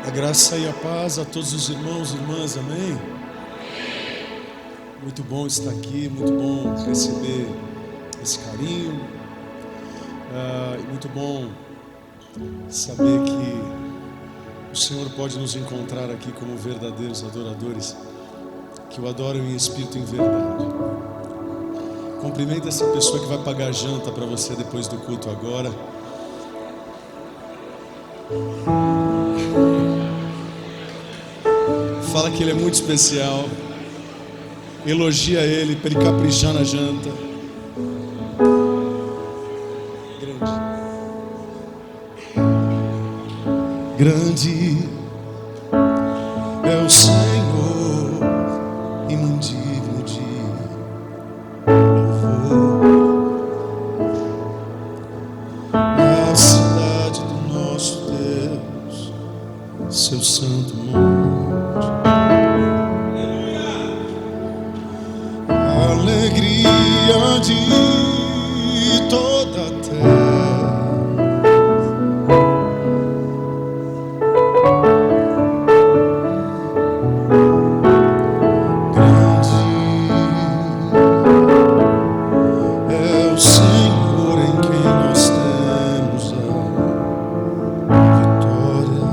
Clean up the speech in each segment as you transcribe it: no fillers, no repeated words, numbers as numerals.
A graça e a paz a todos os irmãos e irmãs, amém? Muito bom estar aqui, muito bom receber esse carinho. Muito bom saber que o Senhor pode nos encontrar aqui como verdadeiros adoradores, que o adoram em espírito e em verdade. Cumprimenta essa pessoa que vai pagar janta para você depois do culto agora. Fala que ele é muito especial. Elogia ele para ele caprichar na janta. Grande é o Senhor e muito digno de louvor. Na cidade do nosso Deus, seu santo monte. Alegria de toda a terra, grande é o Senhor em quem nós temos a vitória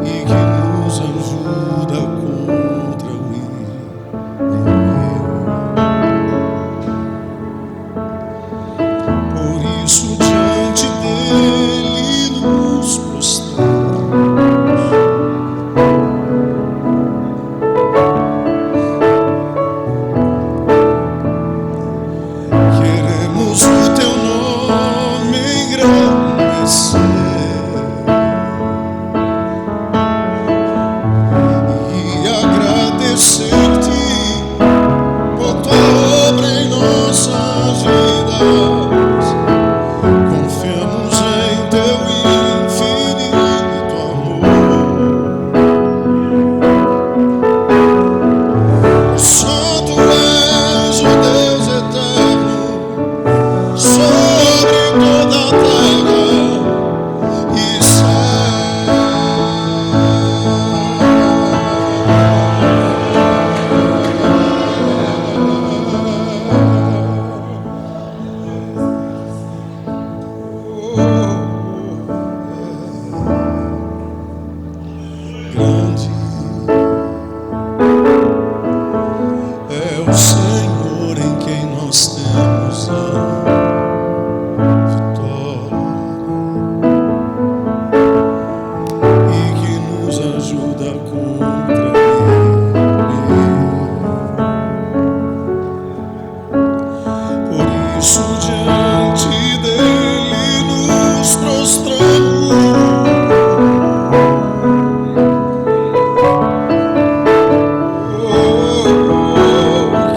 e que nos ajuda contra o Por isso diante dele nos prostramos, queremos o teu nome engrandecer e agradecer-te por tua obra em nossas vidas. Confiamos em teu infinito amor. Santo és o Deus eterno sobre toda a terra e grande é o Senhor em quem nós temos a vitória e que nos ajuda contra ele. Por isso diante dele nos prostramos,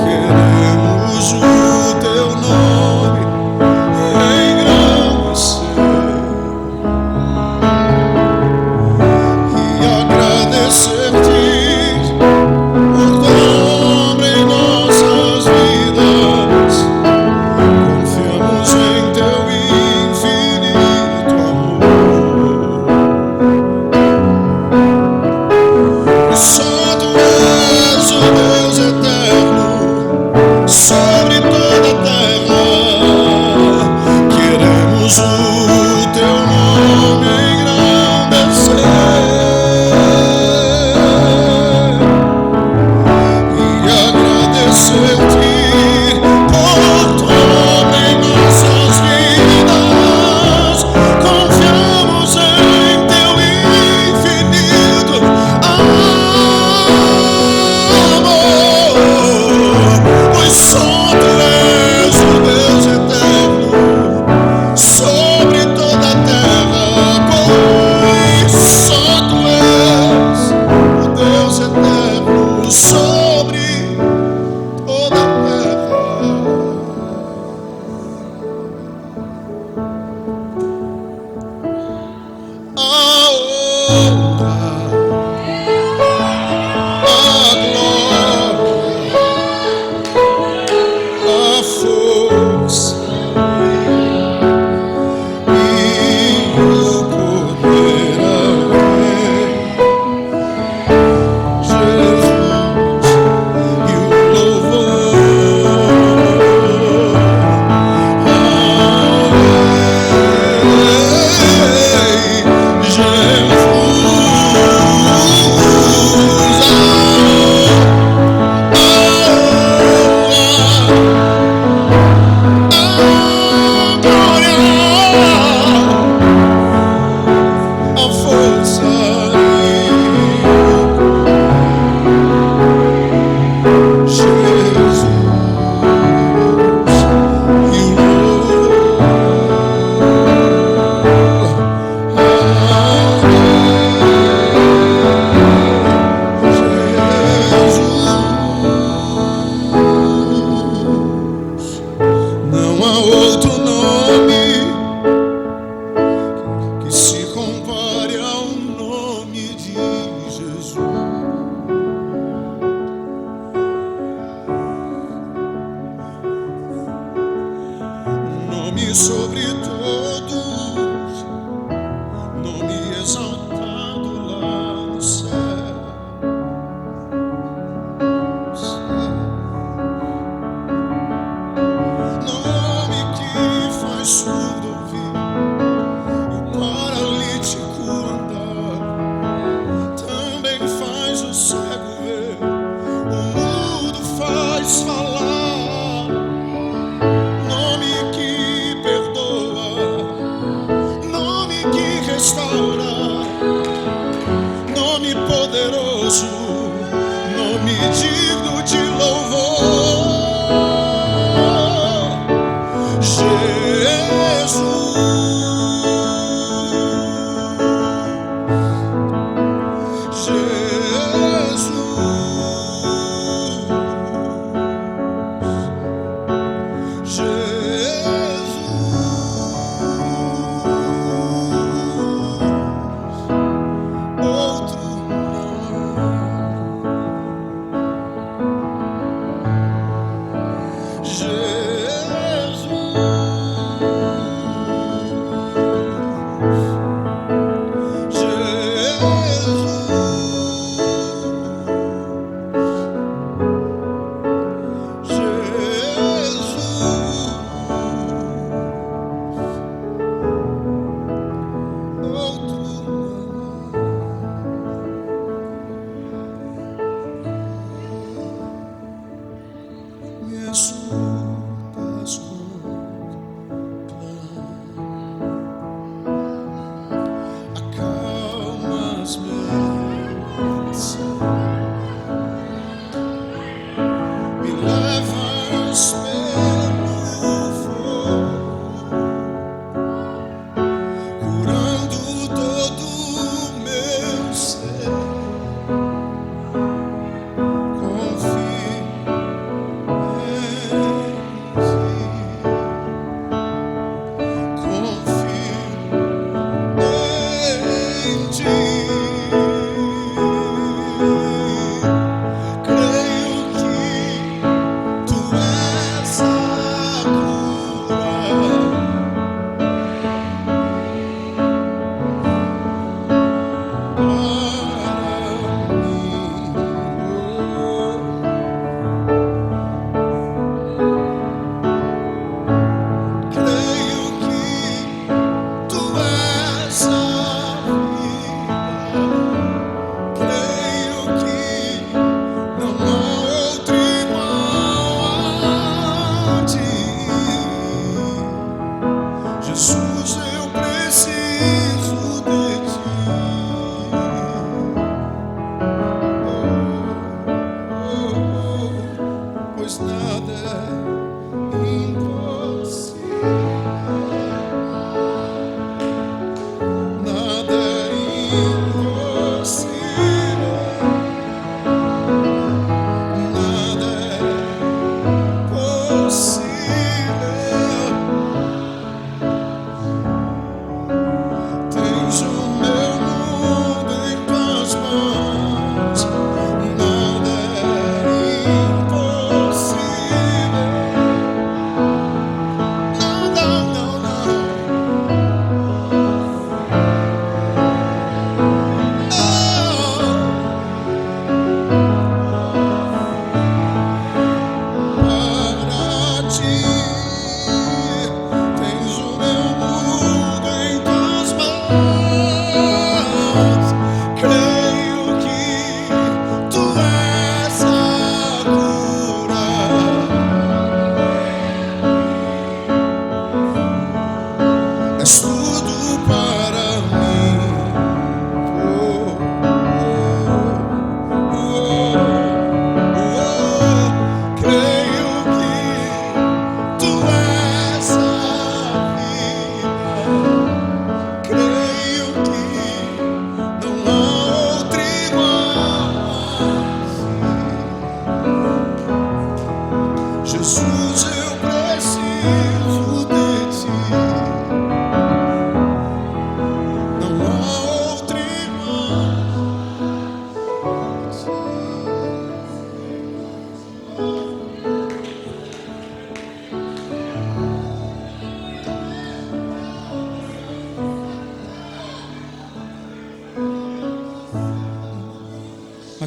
queremos o teu nome engrandecer e agradecer-te por tua obra em nossas vidas. Confiamos em teu infinito amor. Santo és o Deus eterno sobre toda a terra. Queremos o teu nome engrandecer e agradecer-te por tua obra em nossas vidas. Confiamos em teu infinito amor, pois santo és o Deus eterno sobre toda a terra, pois santo és o Deus eterno sobre toda a terra. A honra, a glória, a força e o poder se compare ao nome de Jesus. Nome sobre todos, nome exaltado lá no céu. Nome que faz surdo ouvir, paralítico andar, também faz o cego ver, o mudo faz falar. Nome que perdoa, nome que restaura, nome poderoso, nome digno de louvor.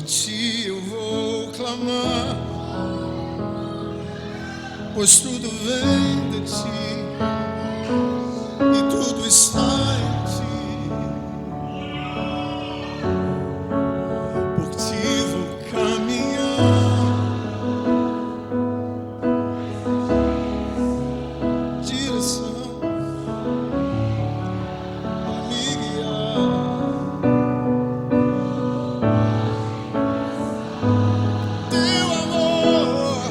ti eu vou clamar, pois tudo vem de ti e tudo está em ti. Por ti vou caminhar, direção a me guiar. Teu amor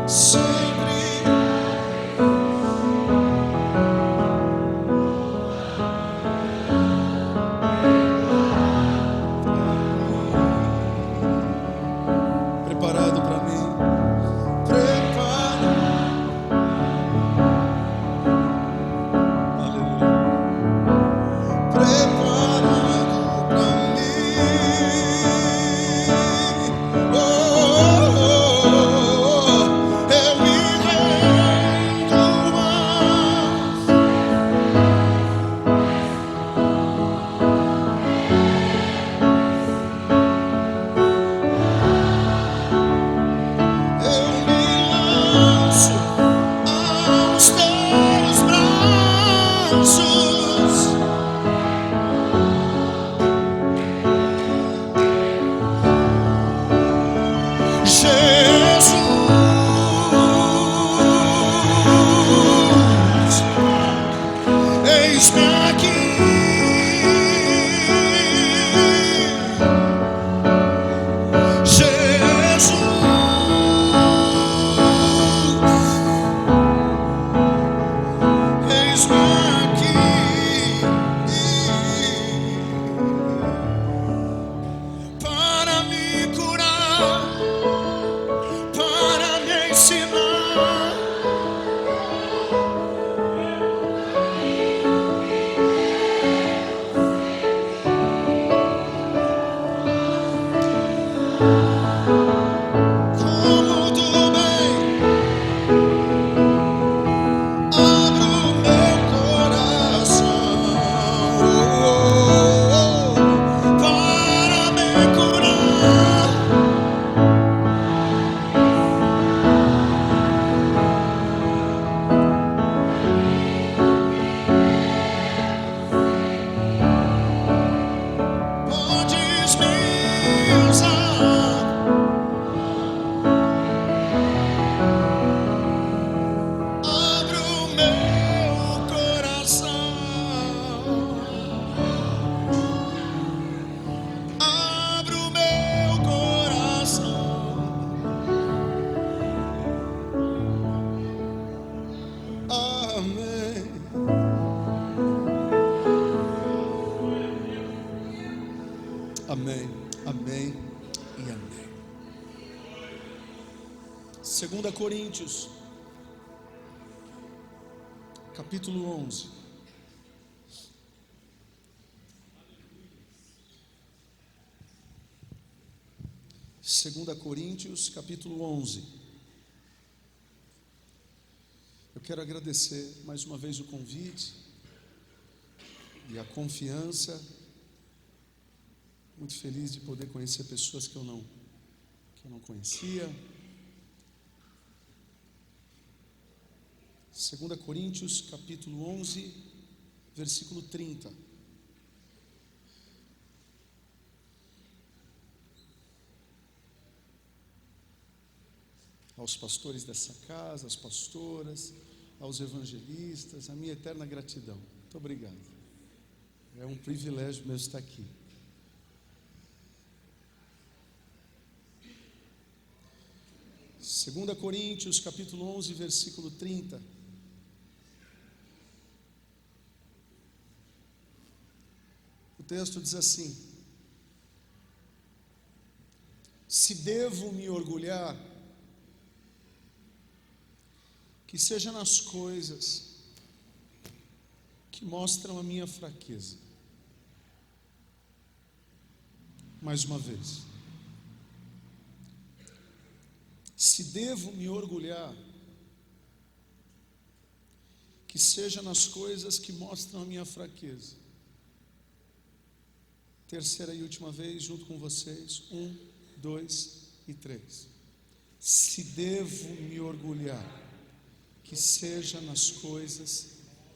sempre. Preparado para mim, prepara, aleluia, preparado para mim. Oh, oh, oh, eu me rendo mais. Eu me lanço aos teus braços, Jesus. Eis-me aqui, Jesus. Eis-me aqui para me curar, para me ensinar. Como do bem, abro meu coração, para me curar. Podes me usar, abro meu coração, abro meu coração. Amém. Amém, amém e amém. 2 Coríntios, capítulo 11. Segunda Coríntios, capítulo 11. Eu quero agradecer mais uma vez o convite e a confiança. Muito feliz de poder conhecer pessoas que eu não conhecia. 2 Coríntios, capítulo 11, versículo 30. Aos pastores dessa casa, às pastoras, aos evangelistas, a minha eterna gratidão. Muito obrigado. É um privilégio mesmo estar aqui. Segunda Coríntios, capítulo 11, versículo 30. O texto diz assim: se devo me orgulhar, que seja nas coisas que mostram a minha fraqueza. Mais uma vez, se devo me orgulhar, que seja nas coisas que mostram a minha fraqueza. Terceira e última vez, junto com vocês. 1, 2 e 3. Se devo me orgulhar, que seja nas coisas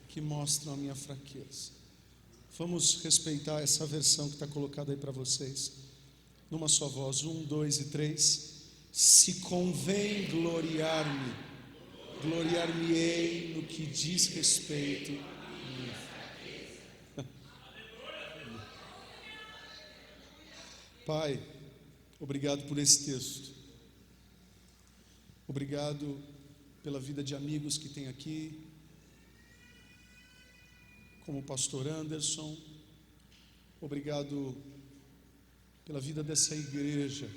que mostram a minha fraqueza. Vamos respeitar essa versão que está colocada aí para vocês. Numa só voz. 1, 2 e 3. Se convém gloriar-me, gloriar-me-ei no que diz respeito à minha fraqueza. Pai, obrigado por esse texto. Obrigado pela vida de amigos que tem aqui, como o pastor Anderson. Obrigado pela vida dessa igreja,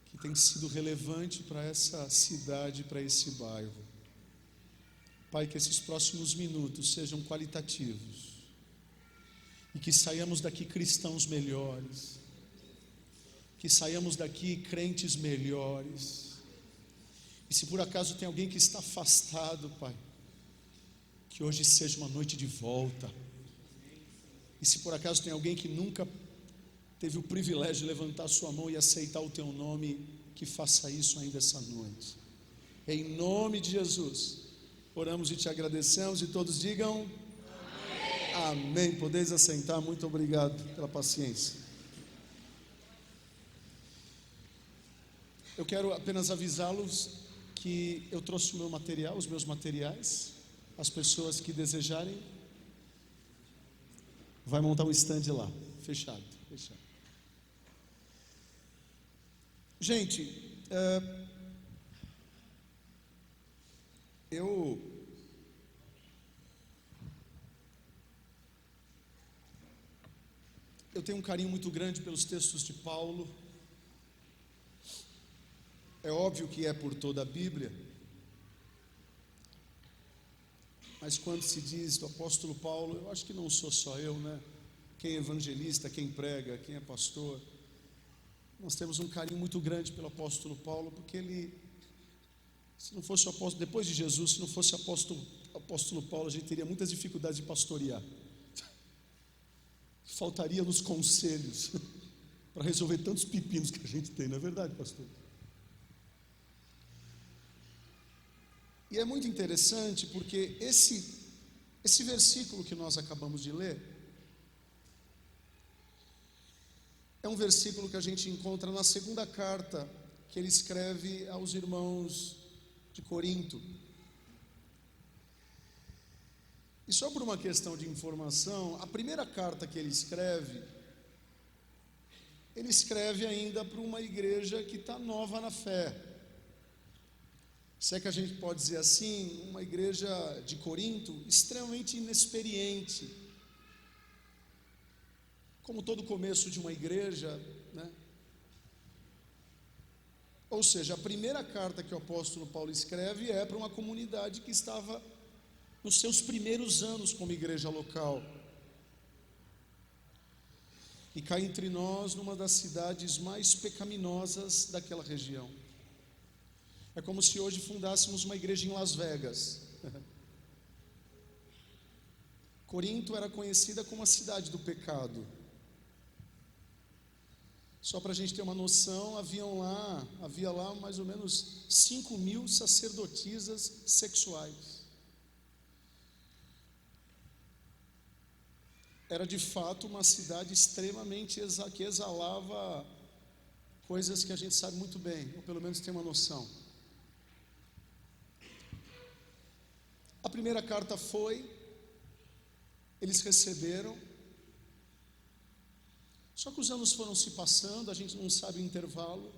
que tem sido relevante para essa cidade, para esse bairro. Pai, que esses próximos minutos sejam qualitativos e que saiamos daqui cristãos melhores, que saiamos daqui crentes melhores. E se por acaso tem alguém que está afastado, Pai, que hoje seja uma noite de volta. E se por acaso tem alguém que nunca teve o privilégio de levantar a sua mão e aceitar o Teu nome, que faça isso ainda essa noite. Em nome de Jesus, oramos e Te agradecemos, e todos digam amém. Amém. Podeis assentar, muito obrigado pela paciência. Eu quero apenas avisá-los que eu trouxe o meu material, os meus materiais. As pessoas que desejarem, vai montar um stand lá, fechado. Gente, eu tenho um carinho muito grande pelos textos de Paulo. É óbvio que é por toda a Bíblia, mas quando se diz do apóstolo Paulo, eu acho que não sou só eu, né? Quem é evangelista, quem prega, quem é pastor, nós temos um carinho muito grande pelo apóstolo Paulo, porque ele, se não fosse o apóstolo, depois de Jesus, se não fosse o apóstolo Paulo, a gente teria muitas dificuldades de pastorear. Faltaria nos conselhos para resolver tantos pepinos que a gente tem, não é verdade, pastor? E é muito interessante porque esse versículo que nós acabamos de ler é um versículo que a gente encontra na segunda carta que ele escreve aos irmãos de Corinto. E só por uma questão de informação, a primeira carta que ele escreve ainda para uma igreja que está nova na fé. Se é que a gente pode dizer assim, uma igreja de Corinto extremamente inexperiente. Como todo começo de uma igreja, né? Ou seja, a primeira carta que o apóstolo Paulo escreve é para uma comunidade que estava nos seus primeiros anos como igreja local. E cá entre nós, numa das cidades mais pecaminosas daquela região. É como se hoje fundássemos uma igreja em Las Vegas. Corinto era conhecida como a cidade do pecado. Só para a gente ter uma noção, havia lá mais ou menos 5.000 sacerdotisas sexuais. Era de fato uma cidade extremamente que exalava coisas que a gente sabe muito bem, ou pelo menos tem uma noção. A primeira carta eles receberam, só que os anos foram se passando, a gente não sabe o intervalo,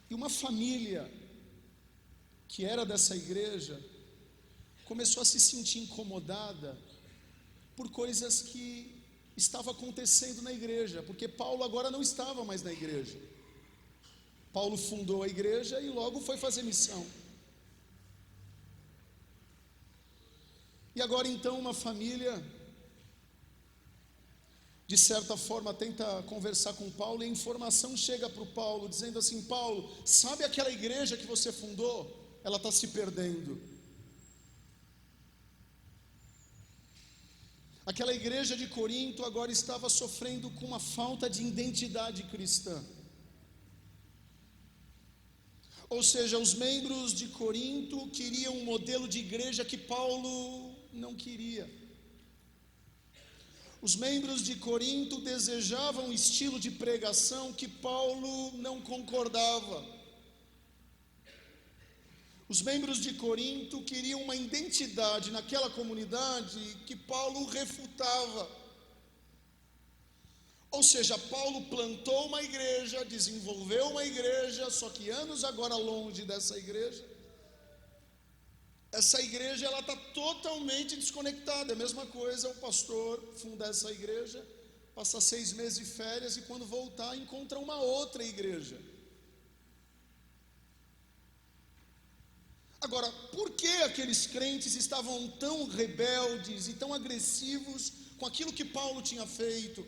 e uma família que era dessa igreja começou a se sentir incomodada por coisas que estavam acontecendo na igreja, porque Paulo agora não estava mais na igreja. Paulo fundou a igreja e logo foi fazer missão. E agora então uma família, de certa forma, tenta conversar com Paulo, e a informação chega para o Paulo, dizendo assim: Paulo, sabe aquela igreja que você fundou? ela está se perdendo. Aquela igreja de Corinto agora estava sofrendo com uma falta de identidade cristã. Ou seja, os membros de Corinto queriam um modelo de igreja que Paulo não queria. Os membros de Corinto desejavam um estilo de pregação que Paulo não concordava. Os membros de Corinto queriam uma identidade naquela comunidade que Paulo refutava. Ou seja, Paulo plantou uma igreja, desenvolveu uma igreja, só que anos agora longe dessa igreja. Essa igreja ela está totalmente desconectada. É a mesma coisa o pastor fundar essa igreja, passar 6 meses de férias e quando voltar encontra uma outra igreja. Agora, por que aqueles crentes estavam tão rebeldes e tão agressivos com aquilo que Paulo tinha feito?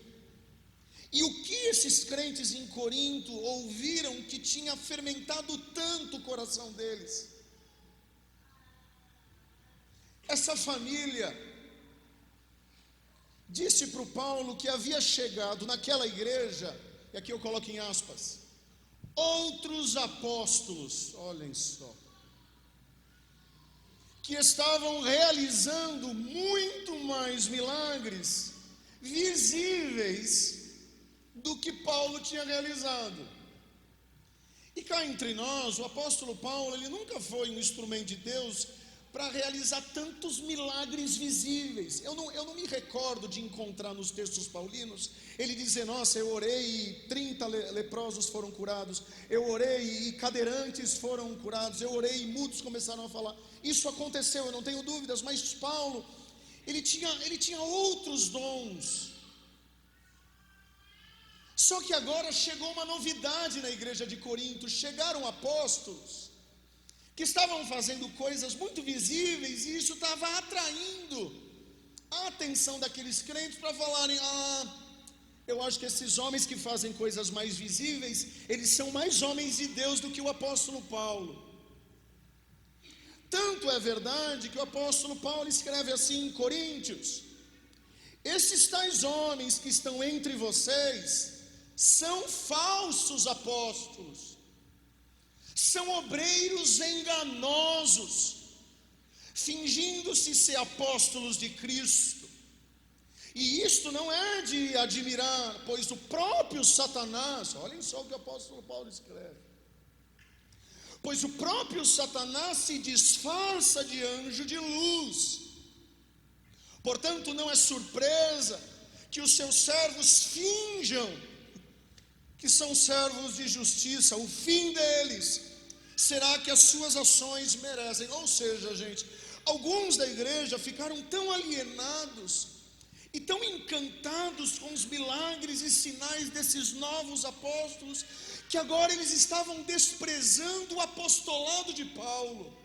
E o que esses crentes em Corinto ouviram que tinha fermentado tanto o coração deles? Essa família disse para o Paulo que havia chegado naquela igreja, e aqui eu coloco em aspas, outros apóstolos, olhem só, que estavam realizando muito mais milagres visíveis do que Paulo tinha realizado. E cá entre nós, o apóstolo Paulo, ele nunca foi um instrumento de Deus para realizar tantos milagres visíveis. Eu não me recordo de encontrar nos textos paulinos ele dizer, nossa, eu orei e 30 leprosos foram curados, eu orei e cadeirantes foram curados, eu orei e mudos começaram a falar. Isso aconteceu, eu não tenho dúvidas, mas Paulo, ele tinha outros dons. Só que agora chegou uma novidade na igreja de Corinto, chegaram apóstolos que estavam fazendo coisas muito visíveis, e isso estava atraindo a atenção daqueles crentes para falarem, eu acho que esses homens que fazem coisas mais visíveis, eles são mais homens de Deus do que o apóstolo Paulo. Tanto é verdade que o apóstolo Paulo escreve assim em Coríntios, esses tais homens que estão entre vocês, são falsos apóstolos, são obreiros enganosos, fingindo-se ser apóstolos de Cristo. E isto não é de admirar, pois o próprio Satanás, olhem só o que o apóstolo Paulo escreve, pois o próprio Satanás se disfarça de anjo de luz. Portanto, não é surpresa que os seus servos finjam que são servos de justiça. O fim deles será que as suas ações merecem. Ou seja, gente, alguns da igreja ficaram tão alienados e tão encantados com os milagres e sinais desses novos apóstolos, que agora eles estavam desprezando o apostolado de Paulo,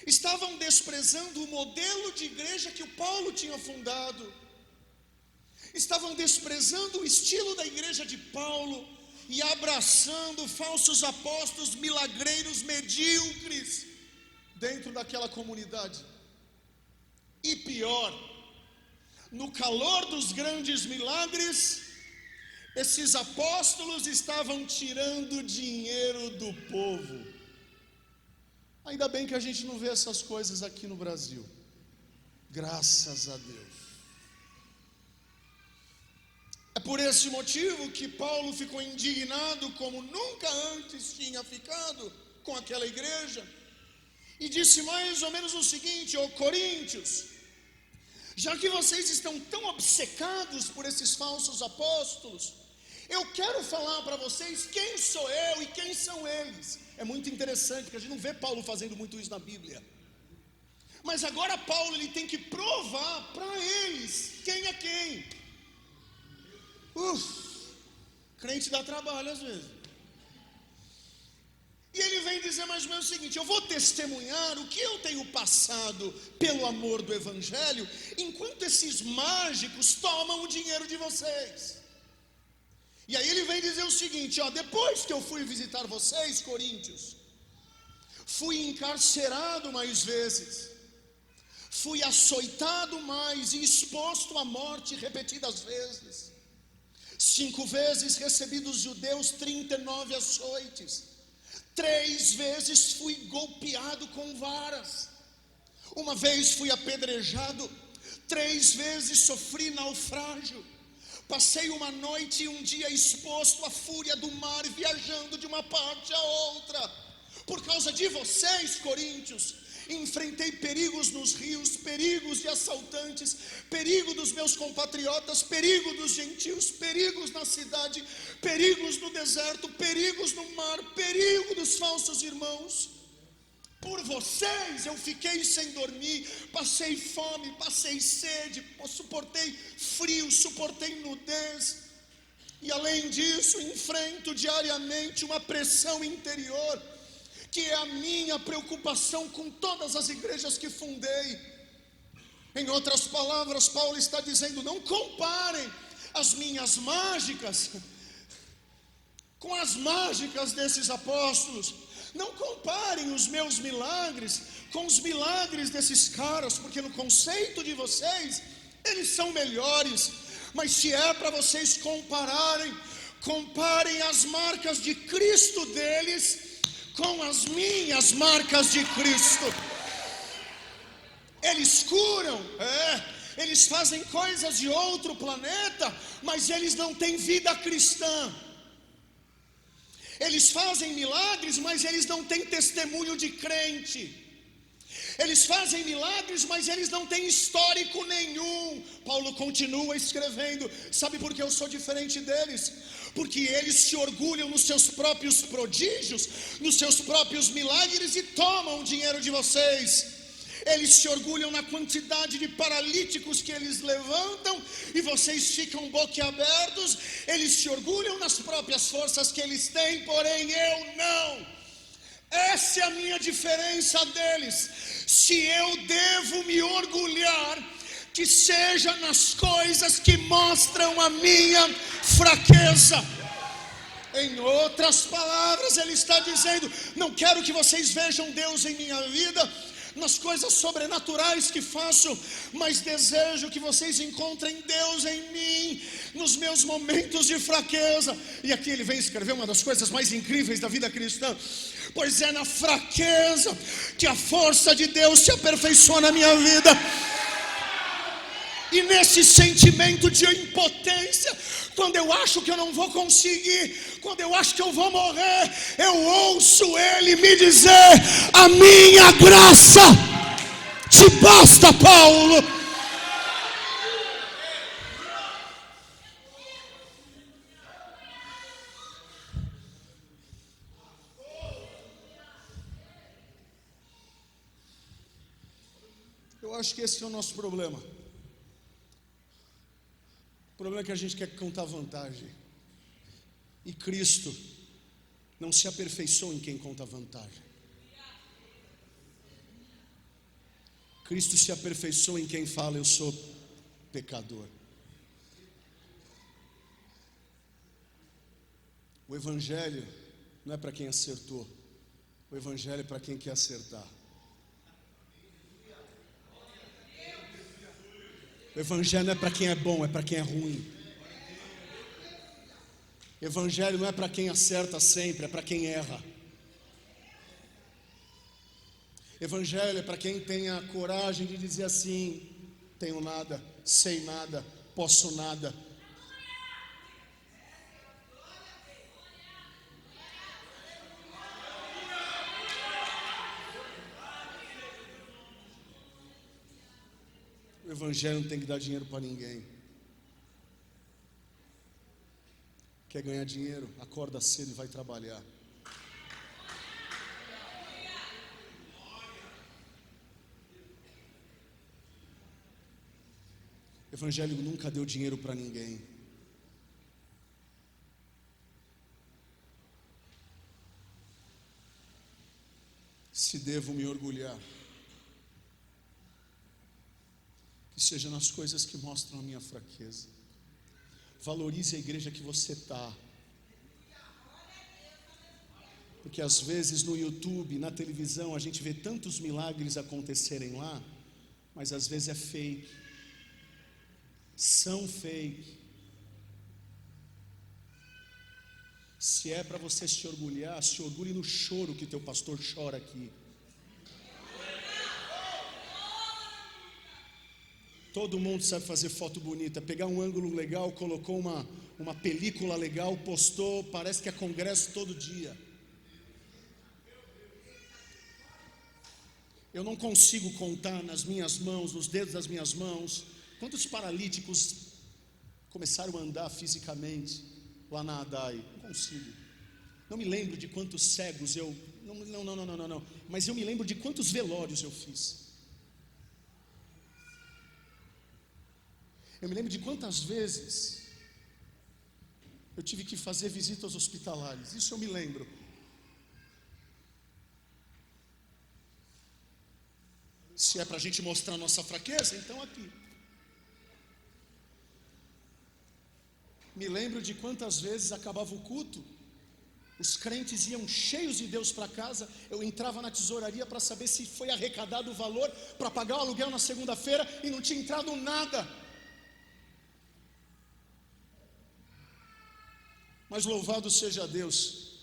estavam desprezando o modelo de igreja que o Paulo tinha fundado, estavam desprezando o estilo da igreja de Paulo e abraçando falsos apóstolos milagreiros medíocres dentro daquela comunidade. E pior, no calor dos grandes milagres, esses apóstolos estavam tirando dinheiro do povo. Ainda bem que a gente não vê essas coisas aqui no Brasil, graças a Deus. É por esse motivo que Paulo ficou indignado como nunca antes tinha ficado com aquela igreja, e disse mais ou menos o seguinte: ó Coríntios, já que vocês estão tão obcecados por esses falsos apóstolos, eu quero falar para vocês quem sou eu e quem são eles. É muito interessante, porque a gente não vê Paulo fazendo muito isso na Bíblia. Mas agora Paulo ele tem que provar para eles quem é quem. Crente dá trabalho às vezes. E ele vem dizer mais ou menos o seguinte: eu vou testemunhar o que eu tenho passado pelo amor do Evangelho, enquanto esses mágicos tomam o dinheiro de vocês. E aí ele vem dizer o seguinte: depois que eu fui visitar vocês, coríntios, fui encarcerado mais vezes, fui açoitado mais e exposto à morte repetidas vezes. 5 vezes recebi dos judeus 39 açoites. 3 vezes fui golpeado com varas. 1 vez fui apedrejado. 3 vezes sofri naufrágio. Passei uma noite e um dia exposto à fúria do mar, viajando de uma parte a outra. Por causa de vocês, coríntios, enfrentei perigos nos rios, perigos de assaltantes, perigo dos meus compatriotas, perigo dos gentios, perigos na cidade, perigos no deserto, perigos no mar, perigo dos falsos irmãos. Por vocês eu fiquei sem dormir, passei fome, passei sede, suportei frio, suportei nudez. E além disso, enfrento diariamente uma pressão interior, que é a minha preocupação com todas as igrejas que fundei. Em outras palavras, Paulo está dizendo: não comparem as minhas mágicas com as mágicas desses apóstolos. Não comparem os meus milagres com os milagres desses caras, porque no conceito de vocês, eles são melhores. Mas se é para vocês compararem, comparem as marcas de Cristo deles com as minhas marcas de Cristo. Eles curam, eles fazem coisas de outro planeta, mas eles não têm vida cristã. Eles fazem milagres, mas eles não têm testemunho de crente. Eles fazem milagres, mas eles não têm histórico nenhum. Paulo continua escrevendo: sabe por que eu sou diferente deles? Porque eles se orgulham nos seus próprios prodígios, nos seus próprios milagres e tomam o dinheiro de vocês. Eles se orgulham na quantidade de paralíticos que eles levantam e vocês ficam boquiabertos. Eles se orgulham nas próprias forças que eles têm, porém eu não. Essa é a minha diferença deles. Se eu devo me orgulhar, que seja nas coisas que mostram a minha fraqueza. Em outras palavras, ele está dizendo: não quero que vocês vejam Deus em minha vida, nas coisas sobrenaturais que faço, mas desejo que vocês encontrem Deus em mim, nos meus momentos de fraqueza. E aqui ele vem escrever uma das coisas mais incríveis da vida cristã: pois é na fraqueza que a força de Deus se aperfeiçoa na minha vida. E nesse sentimento de impotência, quando eu acho que eu não vou conseguir, quando eu acho que eu vou morrer, eu ouço Ele me dizer: a minha graça te basta, Paulo. Eu acho que esse é o nosso problema. O problema é que a gente quer contar vantagem, e Cristo não se aperfeiçoa em quem conta vantagem. Cristo se aperfeiçoa em quem fala: eu sou pecador. O Evangelho não é para quem acertou, o Evangelho é para quem quer acertar. O Evangelho não é para quem é bom, é para quem é ruim. O Evangelho não é para quem acerta sempre, é para quem erra. O Evangelho é para quem tem a coragem de dizer assim: tenho nada, sei nada, posso nada. O Evangelho não tem que dar dinheiro para ninguém. Quer ganhar dinheiro? Acorda cedo e vai trabalhar. O Evangelho nunca deu dinheiro para ninguém. Se devo me orgulhar, que seja nas coisas que mostram a minha fraqueza. Valorize a igreja que você está. Porque às vezes no YouTube, na televisão, a gente vê tantos milagres acontecerem lá, mas às vezes é fake, são fake. Se é para você se orgulhar, se orgulhe no choro que teu pastor chora aqui. Todo mundo sabe fazer foto bonita, pegar um ângulo legal, colocou uma película legal, postou, parece que é congresso todo dia. Eu não consigo contar nas minhas mãos, nos dedos das minhas mãos, quantos paralíticos começaram a andar fisicamente lá na Adai. Não consigo. Não me lembro de quantos cegos eu... Não. Mas eu me lembro de quantos velórios eu fiz. Eu me lembro de quantas vezes eu tive que fazer visitas hospitalares. Isso eu me lembro. Se é para a gente mostrar a nossa fraqueza, então aqui. Me lembro de quantas vezes acabava o culto, os crentes iam cheios de Deus para casa, eu entrava na tesouraria para saber se foi arrecadado o valor para pagar o aluguel na segunda-feira e não tinha entrado nada. Mas louvado seja Deus,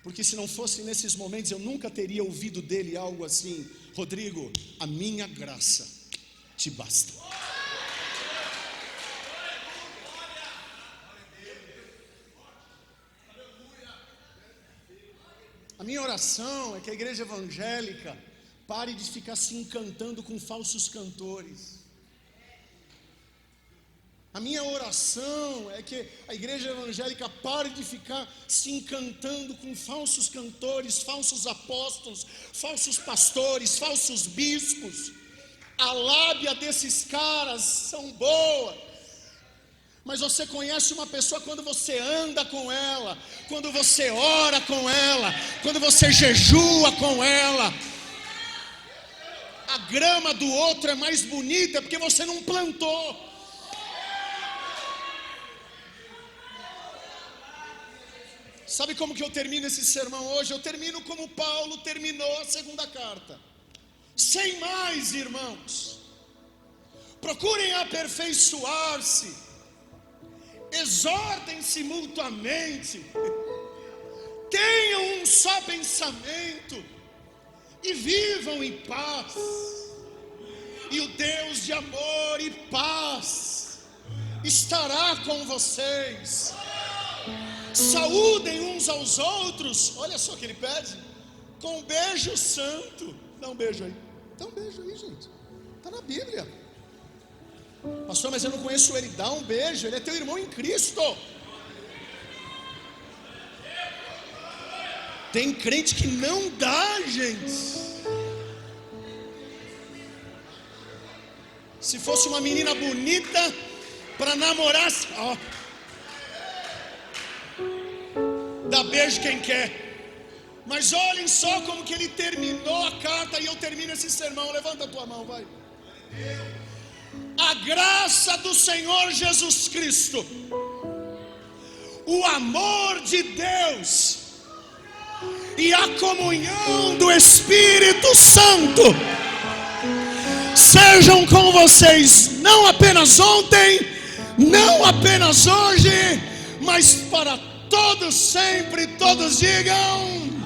porque se não fosse nesses momentos eu nunca teria ouvido dele algo assim: Rodrigo, a minha graça te basta. A minha oração é que a igreja evangélica pare de ficar se encantando com falsos cantores. A minha oração é que a igreja evangélica pare de ficar se encantando com falsos cantores, falsos apóstolos, falsos pastores, falsos bispos. A lábia desses caras são boas, mas você conhece uma pessoa quando você anda com ela, quando você ora com ela, quando você jejua com ela. A grama do outro é mais bonita porque você não plantou. Sabe como que eu termino esse sermão hoje? Eu termino como Paulo terminou a segunda carta. Sem mais, irmãos, procurem aperfeiçoar-se, exortem-se mutuamente, tenham um só pensamento e vivam em paz. E o Deus de amor e paz estará com vocês. Saúdem uns aos outros. Olha só o que ele pede: com um beijo santo. Dá um beijo aí. Dá um beijo aí, gente. Está na Bíblia. Pastor, mas eu não conheço ele. Dá um beijo. Ele é teu irmão em Cristo. Tem crente que não dá, gente. Se fosse uma menina bonita para namorar, ó, dá beijo quem quer. Mas olhem só como que ele terminou a carta. E eu termino esse sermão. Levanta a tua mão, vai. A graça do Senhor Jesus Cristo, o amor de Deus e a comunhão do Espírito Santo sejam com vocês, não apenas ontem, não apenas hoje, mas para todos sempre. Todos digam: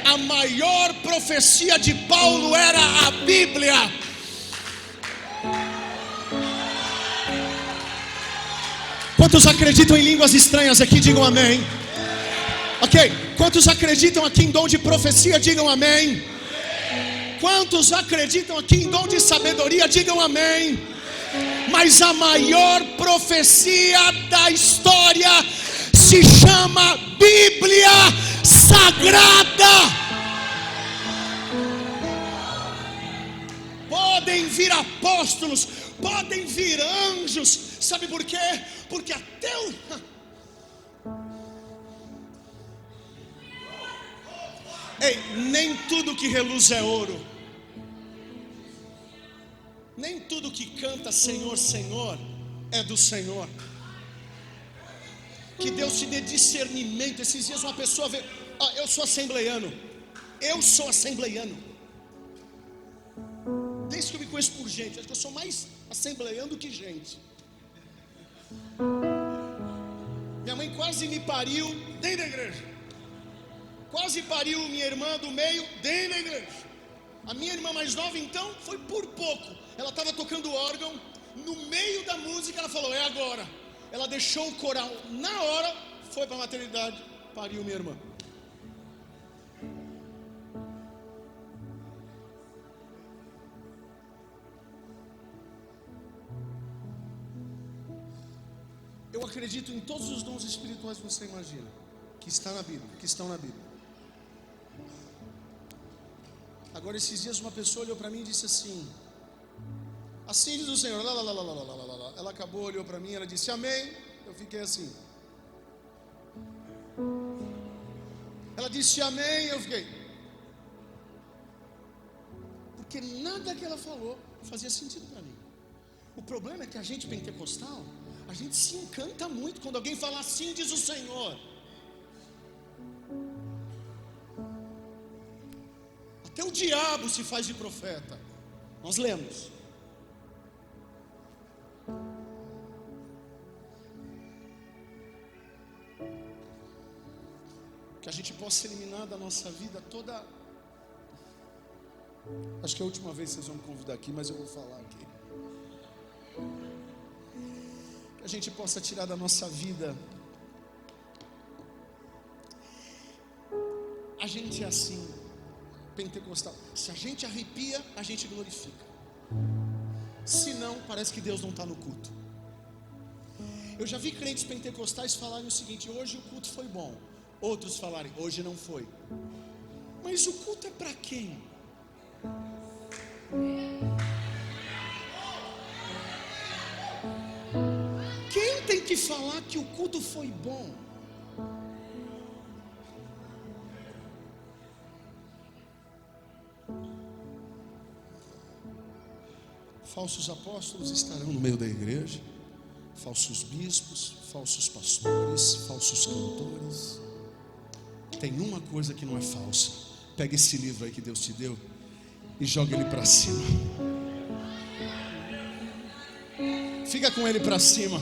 a maior profecia de Paulo era a Bíblia. Quantos acreditam em línguas estranhas aqui? Digam amém. Ok, quantos acreditam aqui em dom de profecia? Digam amém. Quantos acreditam aqui em dom de sabedoria? Digam amém. Mas a maior profecia da história se chama Bíblia Sagrada. Podem vir apóstolos, podem vir anjos. Sabe por quê? Porque até o... Ei, nem tudo que reluz é ouro. Nem tudo que canta Senhor, Senhor é do Senhor. Que Deus te dê discernimento. Esses dias uma pessoa veio, eu sou assembleiano. Desde que eu me conheço por gente, acho que eu sou mais assembleiano do que gente. Minha mãe quase me pariu dentro da igreja. Quase pariu minha irmã do meio dentro da igreja. A minha irmã mais nova então foi por pouco. Ela estava tocando órgão. No meio da música ela falou, é agora. Ela deixou o coral na hora, foi para a maternidade, pariu minha irmã. Eu acredito em todos os dons espirituais que você imagina, que estão na Bíblia. Agora esses dias uma pessoa olhou para mim e disse assim diz o Senhor, ela acabou, olhou para mim, ela disse amém, eu fiquei assim. Ela disse amém, eu fiquei. Porque nada que ela falou fazia sentido para mim. O problema é que a gente pentecostal, a gente se encanta muito quando alguém fala assim, diz o Senhor. Até o diabo se faz de profeta. Nós lemos. Que a gente possa eliminar da nossa vida toda. Acho que é a última vez que vocês vão me convidar aqui, mas eu vou falar aqui. Que a gente possa tirar da nossa vida. A gente é assim, pentecostal. Se a gente arrepia, a gente glorifica. Se não, parece que Deus não está no culto. Eu já vi crentes pentecostais falarem o seguinte: hoje o culto foi bom. Outros falarem, hoje não foi. Mas o culto é para quem? Quem tem que falar que o culto foi bom? Falsos apóstolos estarão no meio da igreja, falsos bispos, falsos pastores, falsos cantores. Tem uma coisa que não é falsa. Pega esse livro aí que Deus te deu e joga ele para cima. Fica com ele para cima.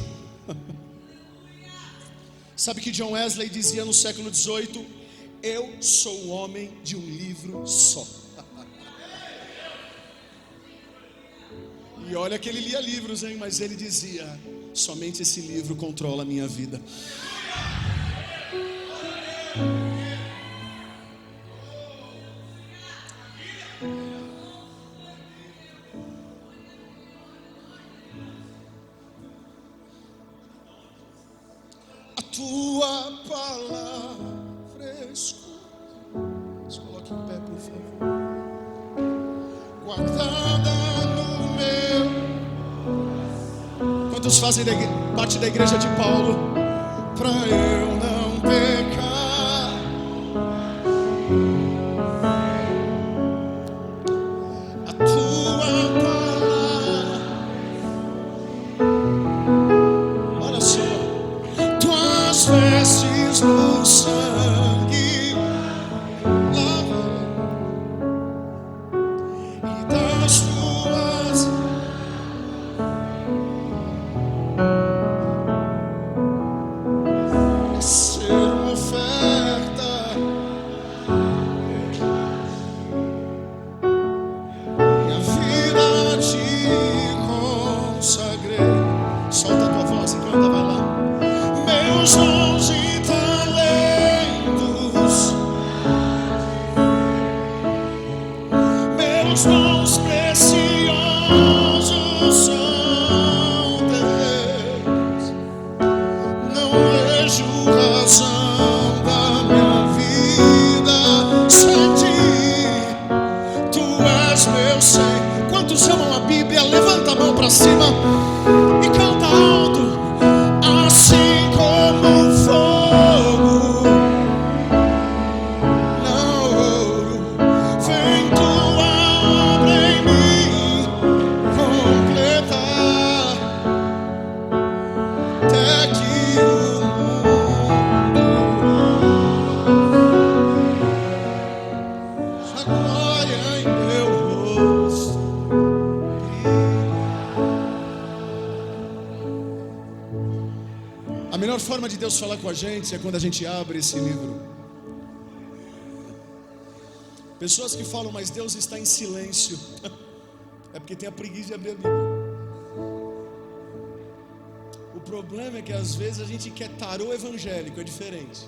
Sabe que John Wesley dizia no século XVIII: eu sou o homem de um livro só. E olha que ele lia livros, hein? Mas ele dizia: somente esse livro controla a minha vida. A tua palavra escuta. Se coloque em pé, por favor. Guardada no meu. Quantos fazem parte da igreja de Paulo? Pra eu não pecar. A tua palavra. Olha só. Tuas vestes no sangue lava. E das tuas ser uma oferta. Minha vida te consagrei. Solta a tua voz e canta, vai lá. Meus dons e talentos, meus dons preciosos são teus. Não vejo razão de Deus falar com a gente é quando a gente abre esse livro. Pessoas que falam, mas Deus está em silêncio, é porque tem a preguiça de abrir a Bíblia. O problema é que às vezes a gente quer tarô evangélico, é diferente.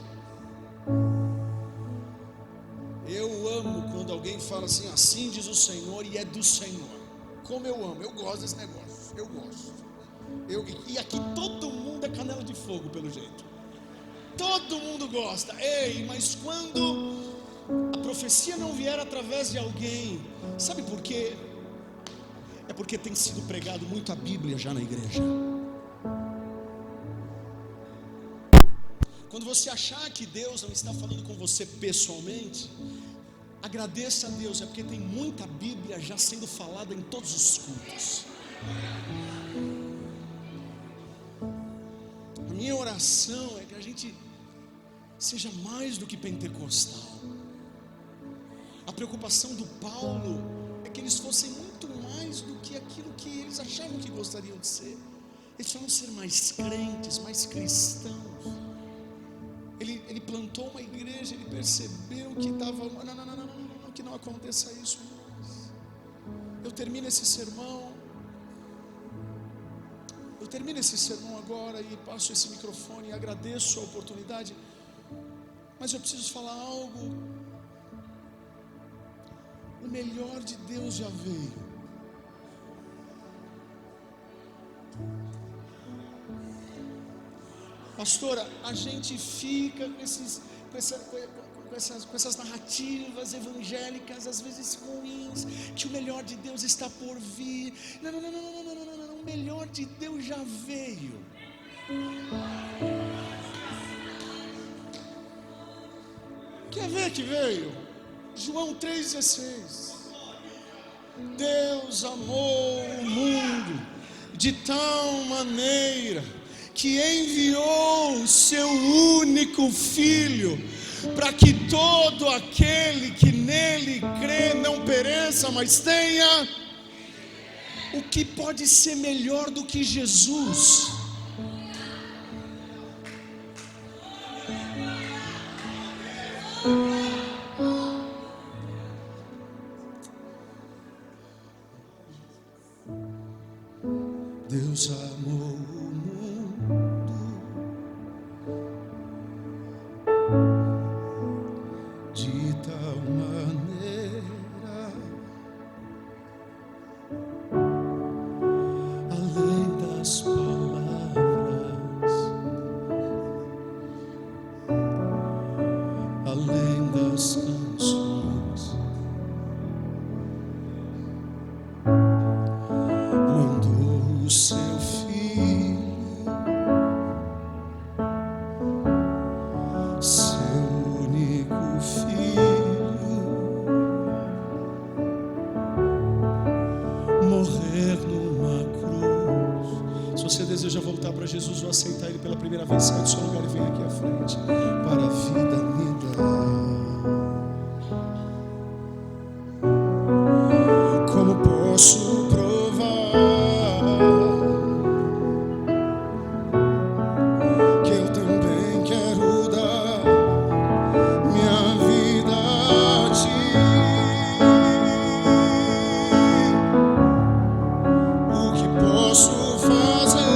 Eu amo quando alguém fala assim, assim diz o Senhor, e é do Senhor. Como eu amo, eu gosto desse negócio, eu gosto. E aqui todo mundo é canela de fogo, pelo jeito. Todo mundo gosta. Ei, mas quando a profecia não vier através de alguém, sabe por quê? É porque tem sido pregado muito a Bíblia já na igreja. Quando você achar que Deus não está falando com você pessoalmente, agradeça a Deus, é porque tem muita Bíblia já sendo falada em todos os cultos. A minha oração é que a gente seja mais do que pentecostal. A preocupação do Paulo é que eles fossem muito mais do que aquilo que eles achavam que gostariam de ser. Eles vão ser mais crentes, mais cristãos. Ele plantou uma igreja, ele percebeu que estava, não, que não aconteça isso mais. Eu termino esse sermão agora e passo esse microfone e agradeço a oportunidade, mas eu preciso falar algo. O melhor de Deus já veio. Pastora, a gente fica com essas narrativas evangélicas, às vezes ruins, que o melhor de Deus está por vir. Não, o melhor de Deus já veio. Quer ver que veio? João 3,16. Deus amou o mundo de tal maneira que enviou o seu único Filho, para que todo aquele que nele crê não pereça, mas tenha. O que pode ser melhor do que Jesus? Deus amou o mundo de tal maneira, além das palavras, além das canções, mandou o seu Filho, seu único Filho, morrer numa cruz. Se você deseja voltar para Jesus ou aceitar Ele pela primeira vez, sai do seu lugar e vem aqui à frente. Para a vida me dar. Como posso provar que eu também quero dar minha vida a Ti? O que posso fazer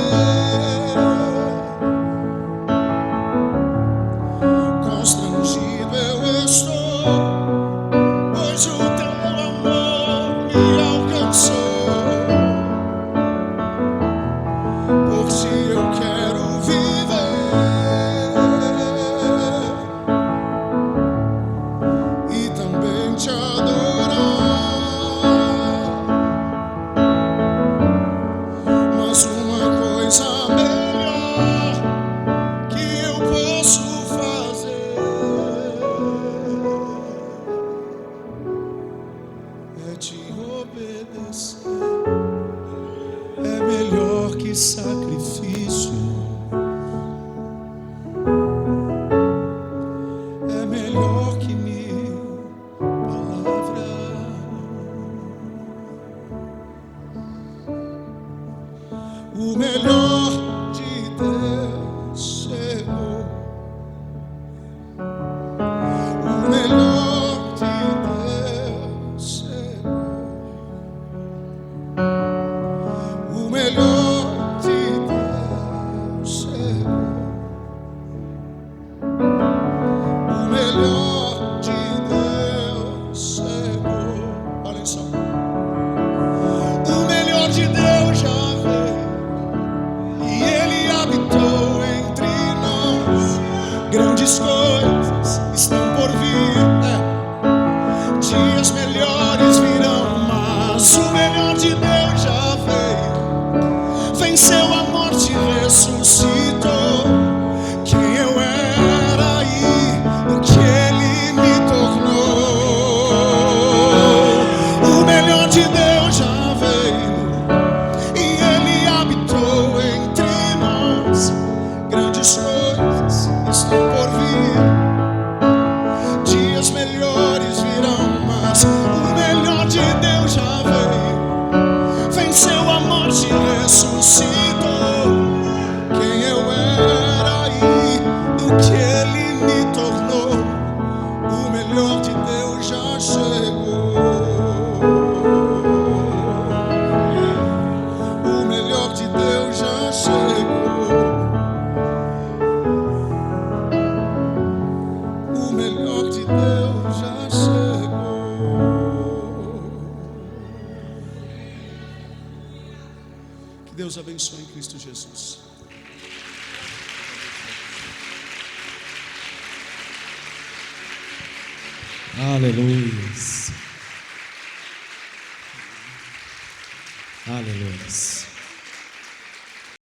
estão por vir. Dias melhores virão, mas o melhor de Deus já veio. Venceu a morte e ressuscitou. Quem eu era e do que Ele me tornou, o melhor de Deus já chegou. O melhor de Deus já chegou. O melhor de Deus já chegou. Que Deus abençoe em Cristo Jesus. Aleluia. Aleluia.